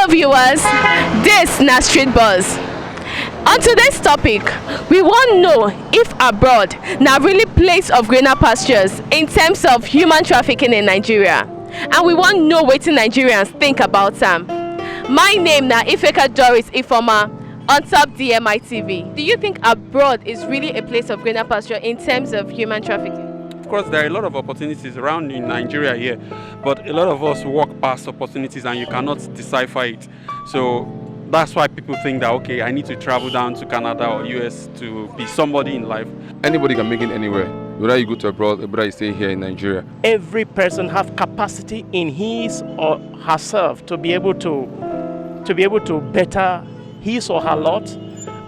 Hello viewers, this na Street Buzz. On today's topic, we wan know if abroad na really place of greener pastures in terms of human trafficking in Nigeria, and we wan know wetin Nigerians think about am. My name na Ifeka Doris Ifoma on top DMItv. Do you think abroad is really a place of greener pasture in terms of human trafficking? Of course, there are a lot of opportunities around in Nigeria here, but a lot of us walk past opportunities and you cannot decipher it. So that's why people think that, okay, I need to travel down to Canada or US to be somebody in life. Anybody can make it anywhere, whether you go to abroad, whether you stay here in Nigeria. Every person have capacity in his or herself to be able to better his or her lot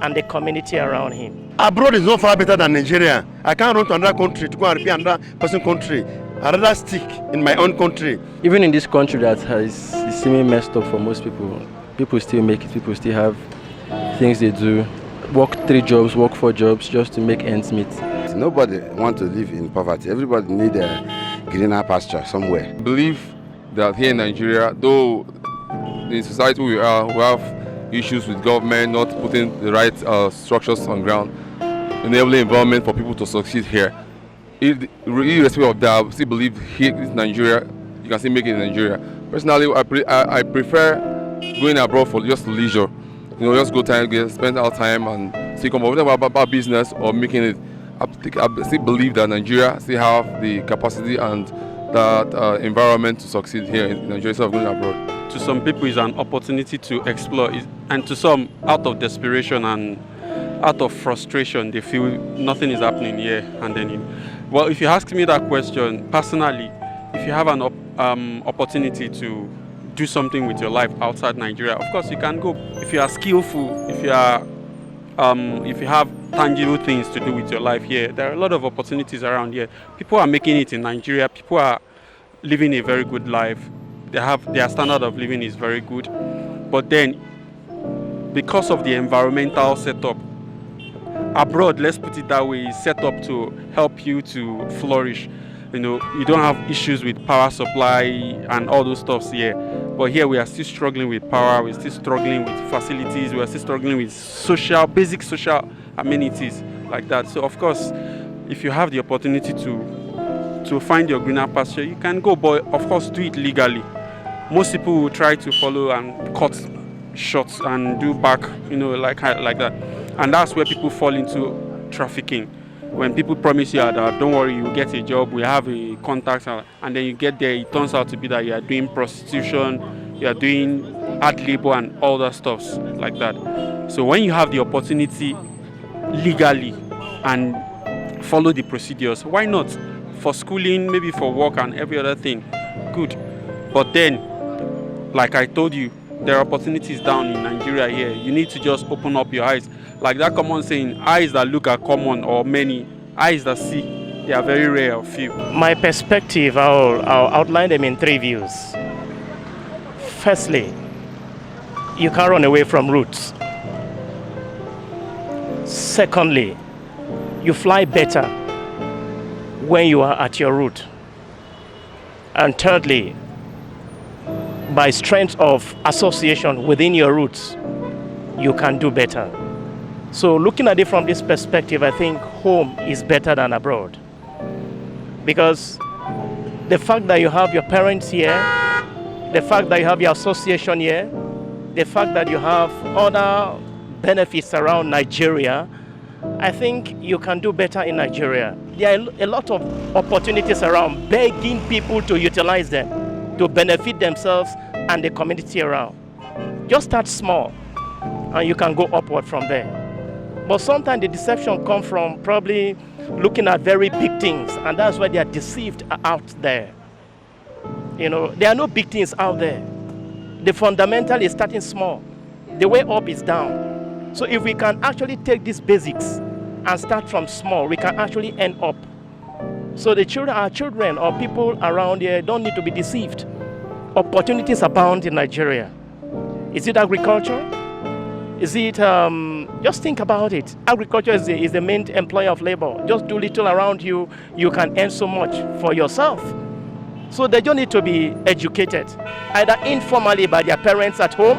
and the community around him. Abroad is not far better than Nigeria. I can't run to another country to go and repair another person's country. I'd rather stick in my own country. Even in this country that is seeming messed up for most people, people still make it, people still have things they do, work 3 jobs, work 4 jobs just to make ends meet. Nobody wants to live in poverty. Everybody needs a greener pasture somewhere. I believe that here in Nigeria, though the society we have issues with government not putting the right structures on ground, enabling environment for people to succeed here. Irrespective of that, I still believe here in Nigeria, you can still make it in Nigeria. Personally, I prefer going abroad for just leisure. You know, just go time, spend our time and still come over about business or making it. I still believe that Nigeria still have the capacity and that environment to succeed here in Nigeria instead of going abroad. To some people, it's an opportunity to explore, and to some, out of desperation and out of frustration, they feel nothing is happening here. And then, well, if you ask me that question personally, if you have an opportunity to do something with your life outside Nigeria, of course you can go. If you are skillful, if you have tangible things to do with your life here, there are a lot of opportunities around here. People are making it in Nigeria. People are living a very good life. Their standard of living is very good. But then, because of the environmental setup, abroad, let's put it that way, is set up to help you to flourish. You know, you don't have issues with power supply and all those stuffs here. But here we are still struggling with power, we're still struggling with facilities, we're still struggling with basic social amenities like that. So of course, if you have the opportunity to find your greener pasture, you can go, but of course do it legally. Most people will try to follow and cut shots and do back, you know, like that. And that's where people fall into trafficking. When people promise you that, don't worry, you get a job, we have a contact, and then you get there, it turns out to be that you are doing prostitution, you are doing hard labor and all that stuff like that. So when you have the opportunity legally and follow the procedures, why not? For schooling, maybe for work and every other thing, good. But then, like I told you, there are opportunities down in Nigeria here. You need to just open up your eyes. Like that common saying, eyes that look are common or many, eyes that see, they are very rare or few. My perspective, I'll outline them in 3 views. Firstly, you can't run away from roots. Secondly, you fly better when you are at your root. And thirdly, by strength of association within your roots, you can do better. So looking at it from this perspective, I think home is better than abroad. Because the fact that you have your parents here, the fact that you have your association here, the fact that you have other benefits around Nigeria, I think you can do better in Nigeria. There are a lot of opportunities around, begging people to utilize them, to benefit themselves and the community around. Just start small and you can go upward from there. But sometimes the deception comes from probably looking at very big things, and that's why they are deceived out there. You know, there are no big things out there. The fundamental is starting small. The way up is down. So if we can actually take these basics and start from small, we can actually end up. So the children, our children or people around here don't need to be deceived. Opportunities abound in Nigeria. Is it agriculture? Is it, just think about it. Agriculture is the main employer of labor. Just do little around you, you can earn so much for yourself. So they just need to be educated, either informally by their parents at home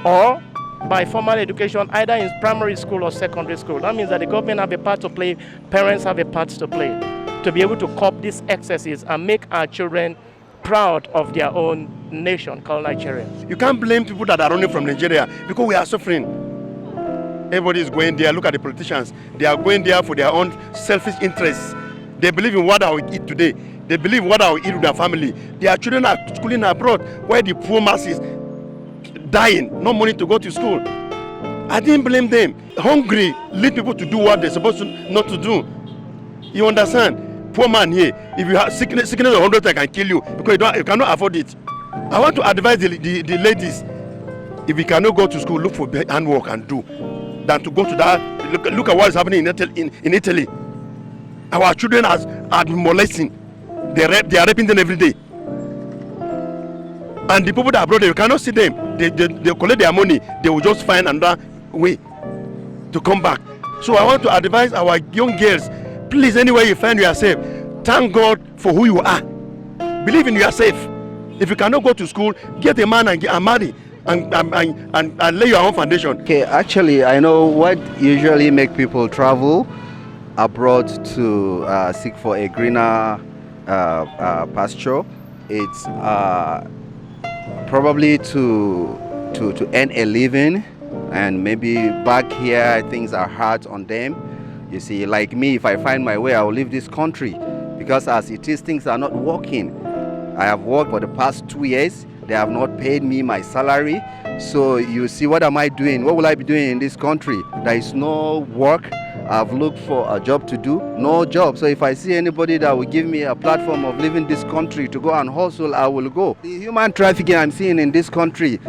or by formal education, either in primary school or secondary school. That means that the government have a part to play, parents have a part to play, to be able to curb these excesses and make our children proud of their own nation called Nigeria. You can't blame people that are running from Nigeria because we are suffering. Everybody is going there. Look at the politicians. They are going there for their own selfish interests. They believe in what I will eat today. They believe in what I will eat with their family. Their children are schooling abroad where the poor masses dying, no money to go to school. I didn't blame them. Hungry lead people to do what they're supposed to not to do. You understand? Poor man here, if you have sickness of 100, I can kill you because you cannot afford it. I want to advise the ladies, if you cannot go to school, look for handwork and do, than to go to that. Look at what is happening in Italy. Our children are molesting. They are raping them every day. And the people that are abroad, you cannot see them. They collect their money. They will just find another way to come back. So I want to advise our young girls, please, anywhere you find yourself, thank God for who you are. Believe in yourself. If you cannot go to school, get a man and marry and lay your own foundation. Okay, actually, I know what usually make people travel abroad to seek for a greener pasture. It's probably to earn a living, and maybe back here things are hard on them. You see, like me, if I find my way, I will leave this country because as it is, things are not working. I have worked for the past 2 years. They have not paid me my salary. So you see, what am I doing? What will I be doing in this country? There is no work. I've looked for a job to do, no job. So if I see anybody that will give me a platform of leaving this country to go and hustle, I will go. The human trafficking I'm seeing in this country,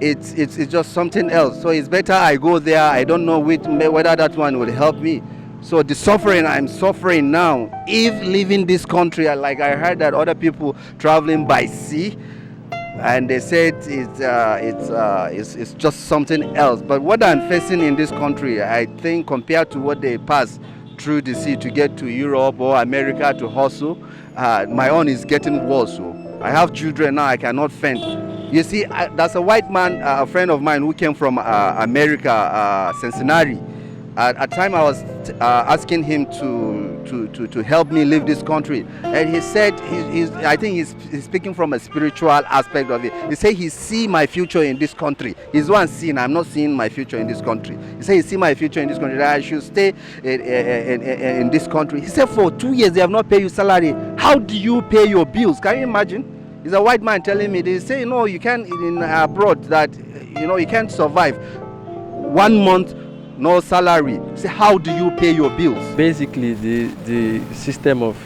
it's just something else. So it's better I go there. I don't know whether that one will help me. So the suffering I'm suffering now, if leaving this country, like I heard that other people traveling by sea, and they said it's just something else. But what I'm facing in this country, I think compared to what they pass through the sea to get to Europe or America to hustle, my own is getting worse. So I have children now, I cannot fend. You see, there's a white man, a friend of mine who came from America, Cincinnati. At time I was asking him to help me leave this country, and he said I think he's speaking from a spiritual aspect of it. He said he see my future in this country. He's one seeing. I'm not seeing my future in this country. He said he see my future in this country, that I should stay in this country. He said for 2 years they have not paid you salary. How do you pay your bills? Can you imagine? He's a white man telling me. They say no, you can't in abroad that you can't survive 1 month. No salary. So how do you pay your bills? Basically, the system of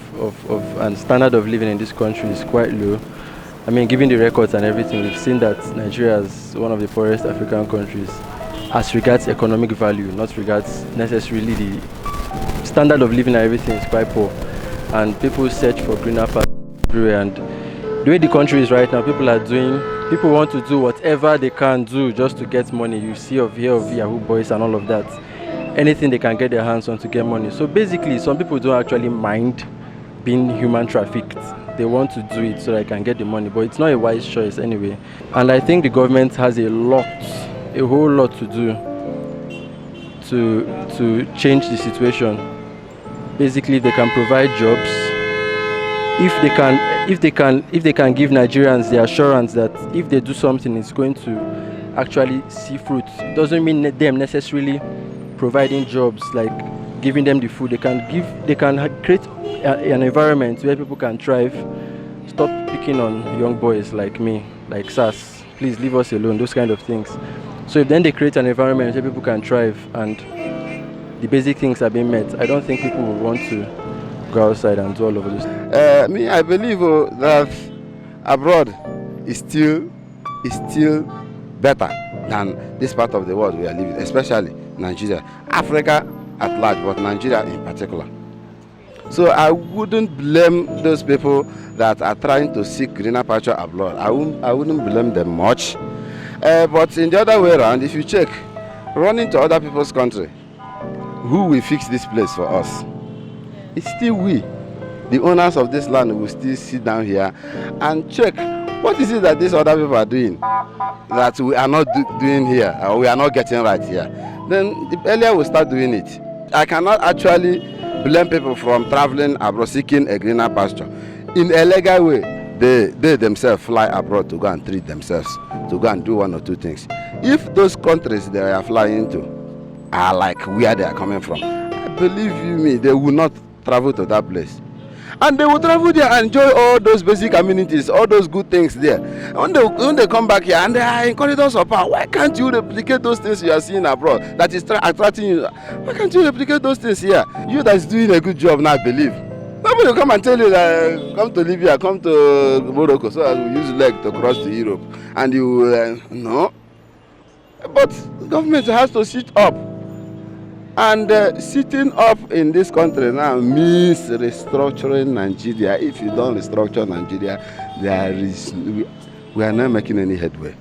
and standard of living in this country is quite low. I mean, given the records and everything, we've seen that Nigeria is one of the poorest African countries as regards economic value, not regards necessarily the standard of living and everything is quite poor. And people search for greener pastures everywhere. And the way the country is right now, people want to do whatever they can do just to get money. You see of Yahoo boys and all of that. Anything they can get their hands on to get money. So basically, some people don't actually mind being human trafficked. They want to do it so they can get the money, but it's not a wise choice anyway. And I think the government has a whole lot to do to change the situation. Basically, they can provide jobs. If they can give Nigerians the assurance that if they do something, it's going to actually see fruit. It doesn't mean them necessarily providing jobs, like giving them the food. They can create an environment where people can thrive. Stop picking on young boys like me, like SAS. Please leave us alone. Those kind of things. So if then they create an environment where people can thrive and the basic things are being met, I don't think people will want to go outside and do all of this. I believe that abroad is still better than this part of the world we are living, especially Nigeria, Africa at large, but Nigeria in particular. So I wouldn't blame those people that are trying to seek greener pasture abroad. I wouldn't blame them much. But in the other way around, if you check, running to other people's country, who will fix this place for us? It's still we. the owners of this land will still sit down here and check what is it that these other people are doing that we are not doing here, or we are not getting right here. Then the earlier we start doing it. I cannot actually blame people from traveling abroad seeking a greener pasture. In a legal way, they themselves fly abroad to go and treat themselves, to go and do one or two things. If those countries they are flying to are like where they are coming from, I believe you me, they will not travel to that place. And they will travel there and enjoy all those basic amenities, all those good things there. When they come back here and they are in corridors of power, why can't you replicate those things you are seeing abroad that is attracting you? Why can't you replicate those things here? You that is doing a good job now, I believe. Nobody will come and tell you that come to Libya, come to Morocco, so I will use leg to cross to Europe. And you no. But government has to sit up. And sitting up in this country now means restructuring Nigeria. If you don't restructure Nigeria, we are not making any headway.